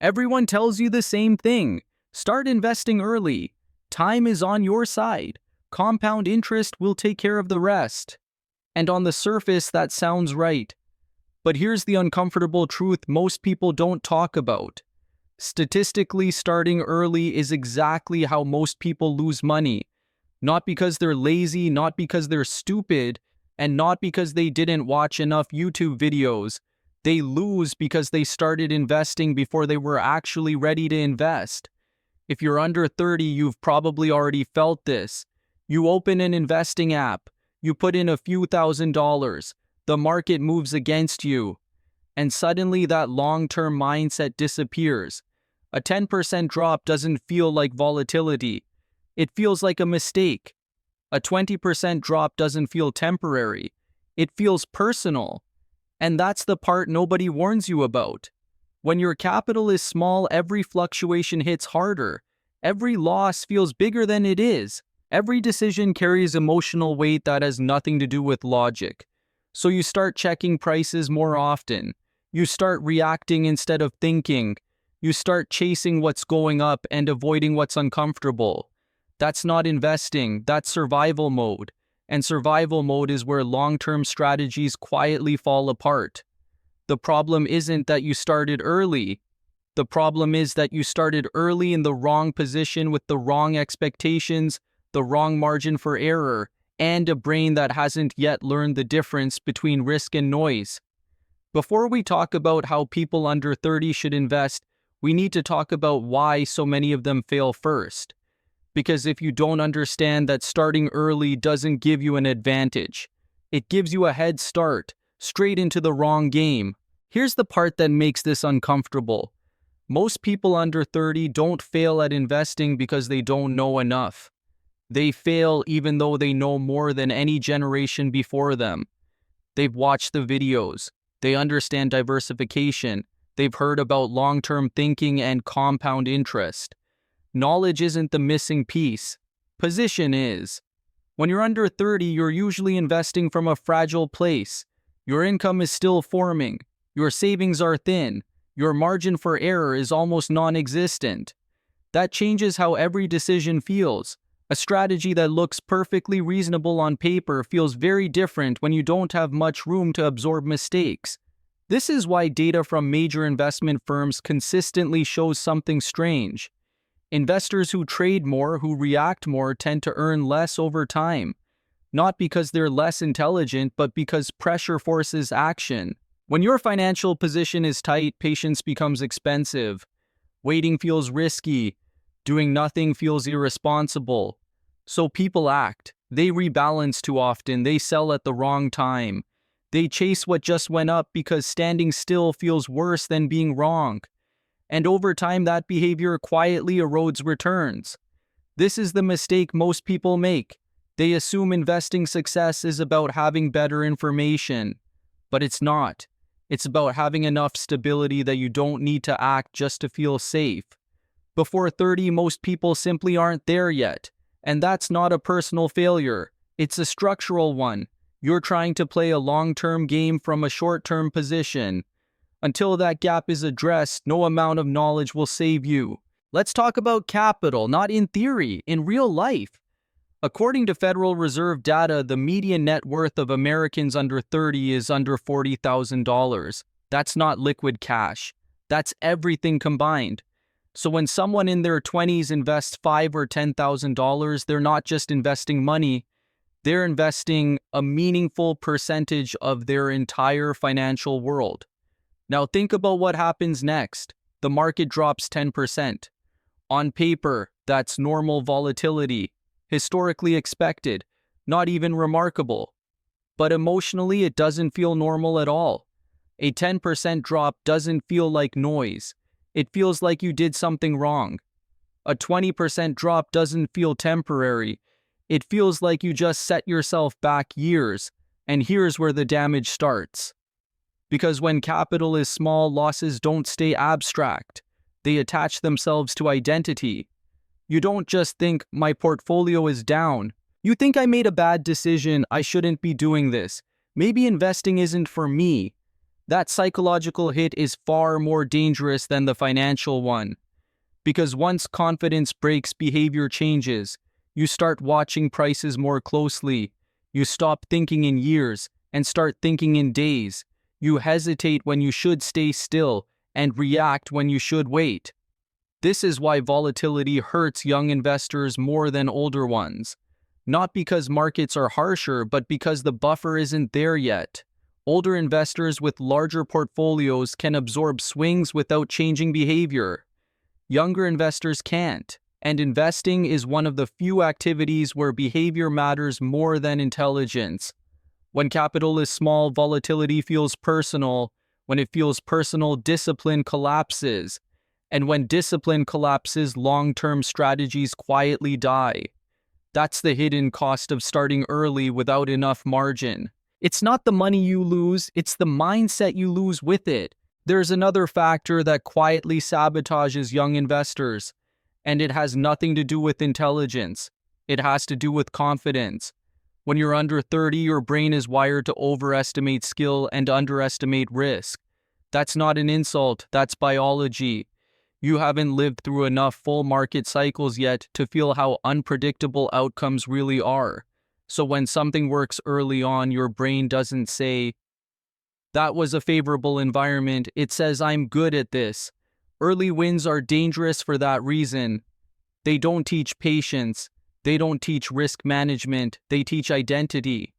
Everyone tells you the same thing. Start investing early. Time is on your side. Compound interest will take care of the rest. And on the surface, that sounds right. But here's the uncomfortable truth most people don't talk about. Statistically, starting early is exactly how most people lose money. Not because they're lazy, not because they're stupid, and not because they didn't watch enough YouTube videos. They lose because they started investing before they were actually ready to invest. If you're under 30, you've probably already felt this. You open an investing app, you put in a few $1,000s, the market moves against you, and suddenly that long-term mindset disappears. A 10% drop doesn't feel like volatility. It feels like a mistake. A 20% drop doesn't feel temporary. It feels personal. And that's the part nobody warns you about. When your capital is small, every fluctuation hits harder. Every loss feels bigger than it is. Every decision carries emotional weight that has nothing to do with logic. So you start checking prices more often. You start reacting instead of thinking. You start chasing what's going up and avoiding what's uncomfortable. That's not investing, that's survival mode. And survival mode is where long-term strategies quietly fall apart. The problem isn't that you started early. The problem is that you started early in the wrong position with the wrong expectations, the wrong margin for error, and a brain that hasn't yet learned the difference between risk and noise. Before we talk about how people under 30 should invest, we need to talk about why so many of them fail first. Because if you don't understand that starting early doesn't give you an advantage, it gives you a head start, straight into the wrong game. Here's the part that makes this uncomfortable. Most people under 30 don't fail at investing because they don't know enough. They fail even though they know more than any generation before them. They've watched the videos. They understand diversification. They've heard about long-term thinking and compound interest. Knowledge isn't the missing piece. Position is. When you're under 30, you're usually investing from a fragile place. Your income is still forming. Your savings are thin. Your margin for error is almost non-existent. That changes how every decision feels. A strategy that looks perfectly reasonable on paper feels very different when you don't have much room to absorb mistakes. This is why data from major investment firms consistently shows something strange. Investors who trade more, who react more, tend to earn less over time. Not because they're less intelligent, but because pressure forces action. When your financial position is tight, patience becomes expensive. Waiting feels risky. Doing nothing feels irresponsible. So people act. They rebalance too often. They sell at the wrong time. They chase what just went up because standing still feels worse than being wrong. And over time, that behavior quietly erodes returns. This is the mistake most people make. They assume investing success is about having better information. But it's not. It's about having enough stability that you don't need to act just to feel safe. Before 30, most people simply aren't there yet. And that's not a personal failure. It's a structural one. You're trying to play a long-term game from a short-term position. Until that gap is addressed, no amount of knowledge will save you. Let's talk about capital, not in theory, in real life. According to Federal Reserve data, the median net worth of Americans under 30 is under $40,000. That's not liquid cash. That's everything combined. So when someone in their 20s invests $5,000 or $10,000, they're not just investing money, they're investing a meaningful percentage of their entire financial world. Now think about what happens next. The market drops 10%. On paper, that's normal volatility, historically expected, not even remarkable. But emotionally, it doesn't feel normal at all. A 10% drop doesn't feel like noise. It feels like you did something wrong. A 20% drop doesn't feel temporary. It feels like you just set yourself back years, and here's where the damage starts. Because when capital is small, losses don't stay abstract. They attach themselves to identity. You don't just think, my portfolio is down. You think I made a bad decision, I shouldn't be doing this. Maybe investing isn't for me. That psychological hit is far more dangerous than the financial one. Because once confidence breaks, behavior changes. You start watching prices more closely. You stop thinking in years and start thinking in days. You hesitate when you should stay still and react when you should wait. This is why volatility hurts young investors more than older ones. Not because markets are harsher, but because the buffer isn't there yet. Older investors with larger portfolios can absorb swings without changing behavior. Younger investors can't, and investing is one of the few activities where behavior matters more than intelligence. When capital is small, volatility feels personal. When it feels personal, discipline collapses. And when discipline collapses, long-term strategies quietly die. That's the hidden cost of starting early without enough margin. It's not the money you lose, it's the mindset you lose with it. There's another factor that quietly sabotages young investors, and it has nothing to do with intelligence. It has to do with confidence. When you're under 30, your brain is wired to overestimate skill and underestimate risk. That's not an insult, that's biology. You haven't lived through enough full market cycles yet to feel how unpredictable outcomes really are. So when something works early on, your brain doesn't say, "That was a favorable environment," it says, "I'm good at this." Early wins are dangerous for that reason. They don't teach patience. They don't teach risk management. They teach identity.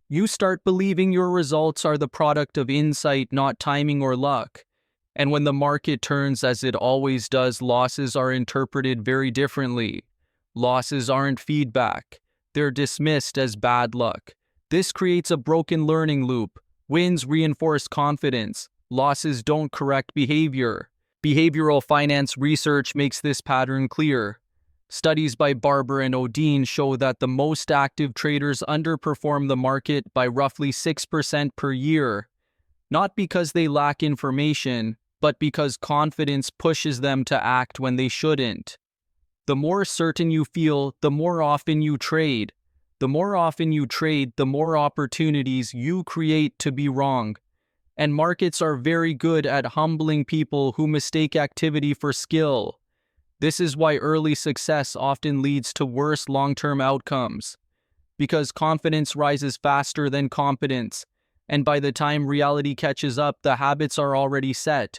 You start believing your results are the product of insight, not timing or luck. And when the market turns, as it always does, losses are interpreted very differently. Losses aren't feedback. They're dismissed as bad luck. This creates a broken learning loop. Wins reinforce confidence. Losses don't correct behavior. Behavioral finance research makes this pattern clear. Studies by Barber and Odin show that the most active traders underperform the market by roughly 6% per year. Not because they lack information, but because confidence pushes them to act when they shouldn't. The more certain you feel, the more often you trade. The more often you trade, the more opportunities you create to be wrong. And markets are very good at humbling people who mistake activity for skill. This is why early success often leads to worse long-term outcomes. Because confidence rises faster than competence, and by the time reality catches up, the habits are already set.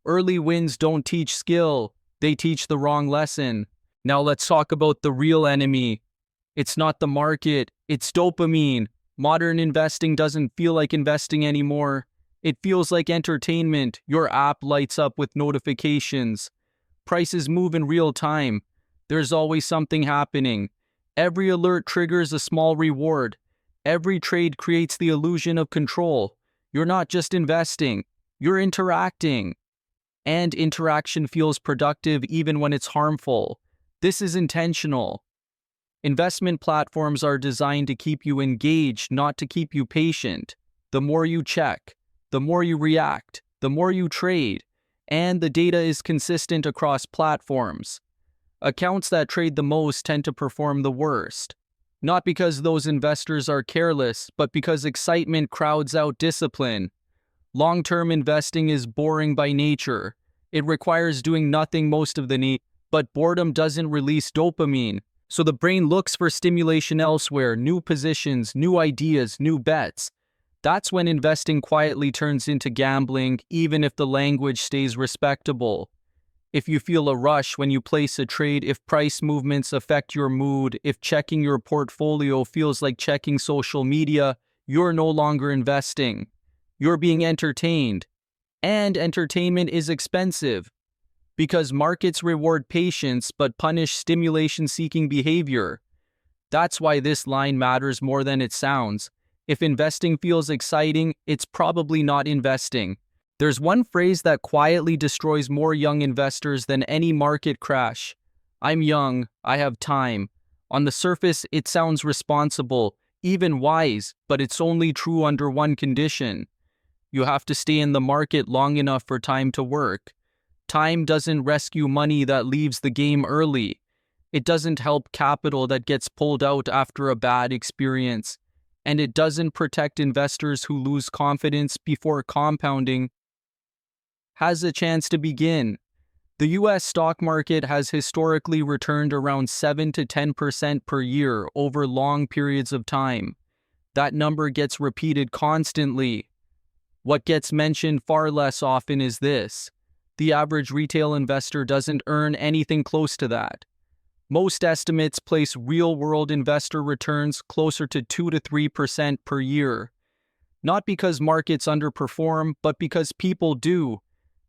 Early wins don't teach skill, they teach the wrong lesson. Now let's talk about the real enemy. It's not the market, it's dopamine. Modern investing doesn't feel like investing anymore. It feels like entertainment. Your app lights up with notifications. Prices move in real time. There's always something happening. Every alert triggers a small reward. Every trade creates the illusion of control. You're not just investing, you're interacting. And interaction feels productive even when it's harmful. This is intentional. Investment platforms are designed to keep you engaged, not to keep you patient. The more you check, the more you react, the more you trade, and the data is consistent across platforms. Accounts that trade the most tend to perform the worst. Not because those investors are careless, but because excitement crowds out discipline. Long-term investing is boring by nature. It requires doing nothing most of the day, but boredom doesn't release dopamine. So the brain looks for stimulation elsewhere, new positions, new ideas, new bets. That's when investing quietly turns into gambling, even if the language stays respectable. If you feel a rush when you place a trade, if price movements affect your mood, if checking your portfolio feels like checking social media, you're no longer investing. You're being entertained. And entertainment is expensive. Because markets reward patience but punish stimulation-seeking behavior. That's why this line matters more than it sounds. If investing feels exciting, it's probably not investing. There's one phrase that quietly destroys more young investors than any market crash. "I'm young, I have time." On the surface, it sounds responsible, even wise, but it's only true under one condition. You have to stay in the market long enough for time to work. Time doesn't rescue money that leaves the game early. It doesn't help capital that gets pulled out after a bad experience. and it doesn't protect investors who lose confidence before compounding has a chance to begin. The US stock market has historically returned around 7 to 10% per year over long periods of time. That number gets repeated constantly. What gets mentioned far less often is this: the average retail investor doesn't earn anything close to that. Most estimates place real-world investor returns closer to 2 to 3% per year. Not because markets underperform, but because people do.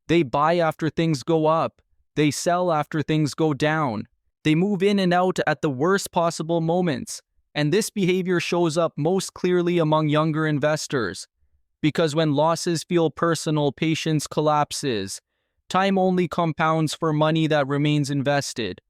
They buy after things go up. They sell after things go down. They move in and out at the worst possible moments. And this behavior shows up most clearly among younger investors. Because when losses feel personal, patience collapses. Time only compounds for money that remains invested.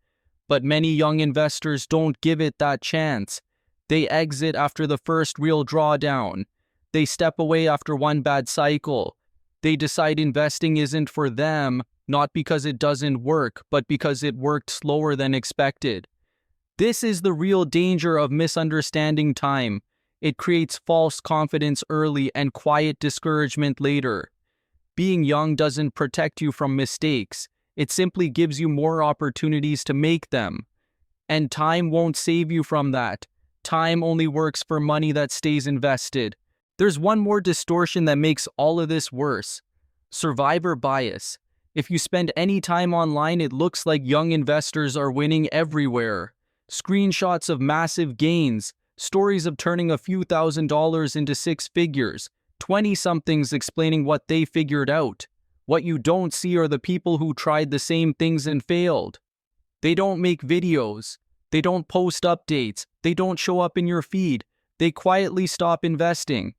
But many young investors don't give it that chance. They exit after the first real drawdown. They step away after one bad cycle. They decide investing isn't for them, not because it doesn't work, but because it worked slower than expected. This is the real danger of misunderstanding time. It creates false confidence early and quiet discouragement later. Being young doesn't protect you from mistakes. It simply gives you more opportunities to make them. And time won't save you from that. Time only works for money that stays invested. There's one more distortion that makes all of this worse: survivor bias. If you spend any time online, it looks like young investors are winning everywhere. Screenshots of massive gains, stories of turning a few $1,000s into six figures, 20-somethings explaining what they figured out. What you don't see are the people who tried the same things and failed. They don't make videos. They don't post updates. They don't show up in your feed. They quietly stop investing.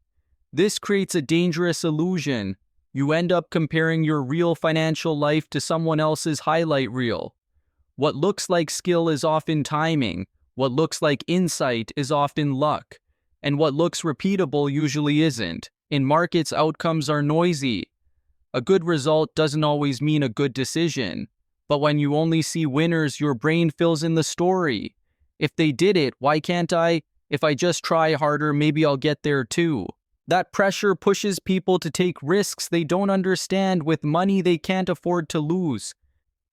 This creates a dangerous illusion. You end up comparing your real financial life to someone else's highlight reel. What looks like skill is often timing. What looks like insight is often luck. And what looks repeatable usually isn't. In markets, outcomes are noisy. A good result doesn't always mean a good decision. But when you only see winners, your brain fills in the story. If they did it, why can't I? If I just try harder, maybe I'll get there too. That pressure pushes people to take risks they don't understand with money they can't afford to lose.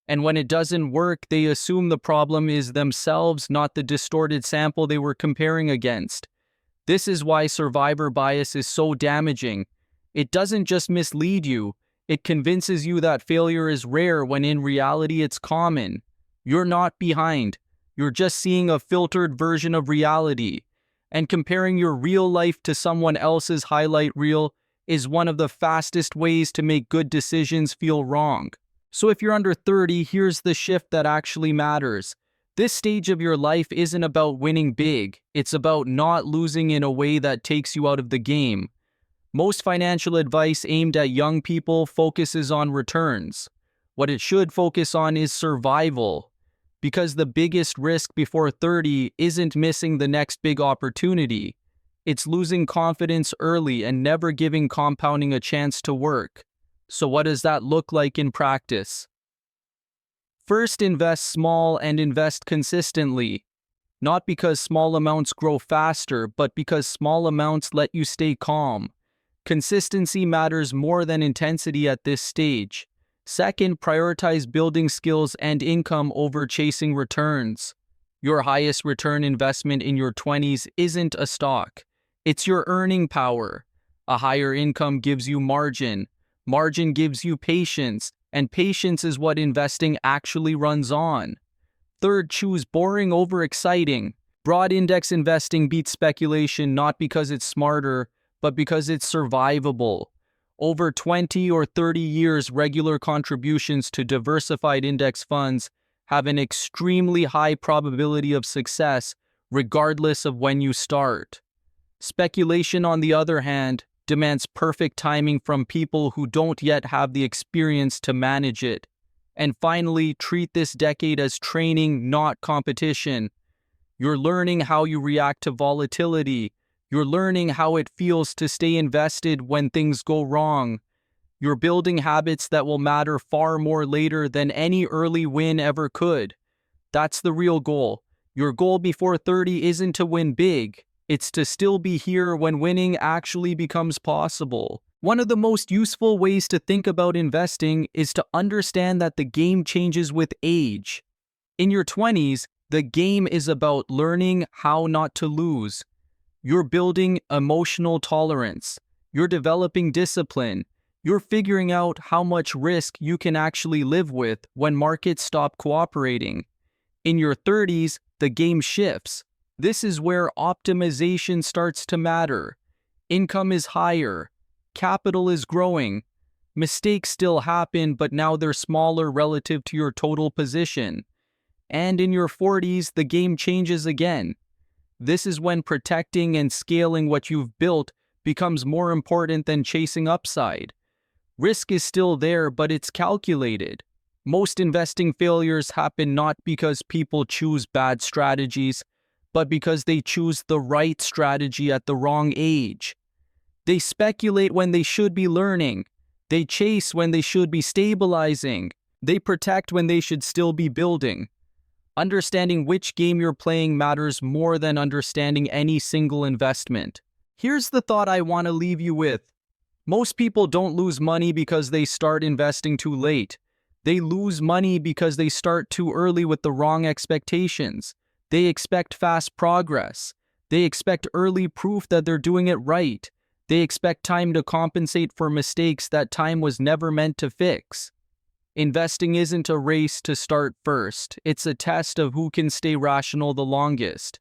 And when it doesn't work, they assume the problem is themselves, not the distorted sample they were comparing against. This is why survivor bias is so damaging. It doesn't just mislead you, it convinces you that failure is rare when in reality it's common. You're not behind. You're just seeing a filtered version of reality. And comparing your real life to someone else's highlight reel is one of the fastest ways to make good decisions feel wrong. So if you're under 30, here's the shift that actually matters. This stage of your life isn't about winning big. It's about not losing in a way that takes you out of the game. Most financial advice aimed at young people focuses on returns. What it should focus on is survival. Because the biggest risk before 30 isn't missing the next big opportunity. It's losing confidence early and never giving compounding a chance to work. So what does that look like in practice? First, invest small and invest consistently. Not because small amounts grow faster, but because small amounts let you stay calm. Consistency matters more than intensity at this stage. Second, prioritize building skills and income over chasing returns. Your highest return investment in your 20s isn't a stock. It's your earning power. A higher income gives you margin. Margin gives you patience. And patience is what investing actually runs on. Third, choose boring over exciting. Broad index investing beats speculation not because it's smarter, but because it's survivable. Over 20 or 30 years, regular contributions to diversified index funds have an extremely high probability of success, regardless of when you start. Speculation, on the other hand, demands perfect timing from people who don't yet have the experience to manage it. And finally, treat this decade as training, not competition. You're learning how you react to volatility. You're learning how it feels to stay invested when things go wrong. You're building habits that will matter far more later than any early win ever could. That's the real goal. Your goal before 30 isn't to win big. It's to still be here when winning actually becomes possible. One of the most useful ways to think about investing is to understand that the game changes with age. In your 20s, the game is about learning how not to lose. You're building emotional tolerance. You're developing discipline. You're figuring out how much risk you can actually live with when markets stop cooperating. In your 30s, the game shifts. This is where optimization starts to matter. Income is higher. Capital is growing. Mistakes still happen, but now they're smaller relative to your total position. And in your 40s, the game changes again. This is when protecting and scaling what you've built becomes more important than chasing upside. Risk is still there, but it's calculated. Most investing failures happen not because people choose bad strategies, but because they choose the right strategy at the wrong age. They speculate when they should be learning. They chase when they should be stabilizing. They protect when they should still be building. Understanding which game you're playing matters more than understanding any single investment. Here's the thought I want to leave you with. Most people don't lose money because they start investing too late. They lose money because they start too early with the wrong expectations. They expect fast progress. They expect early proof that they're doing it right. They expect time to compensate for mistakes that time was never meant to fix. Investing isn't a race to start first. It's a test of who can stay rational the longest.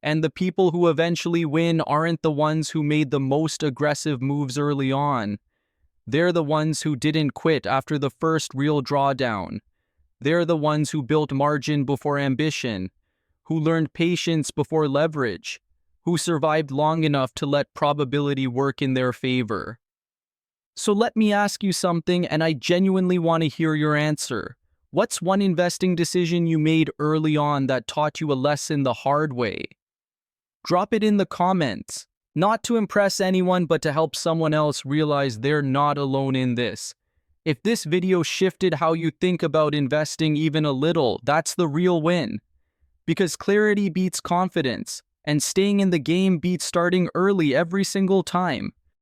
And the people who eventually win aren't the ones who made the most aggressive moves early on. They're the ones who didn't quit after the first real drawdown. They're the ones who built margin before ambition, who learned patience before leverage, who survived long enough to let probability work in their favor. So let me ask you something, and I genuinely want to hear your answer. What's one investing decision you made early on that taught you a lesson the hard way? Drop it in the comments. Not to impress anyone, but to help someone else realize they're not alone in this. If this video shifted how you think about investing even a little, that's the real win. Because clarity beats confidence, and staying in the game beats starting early every single time.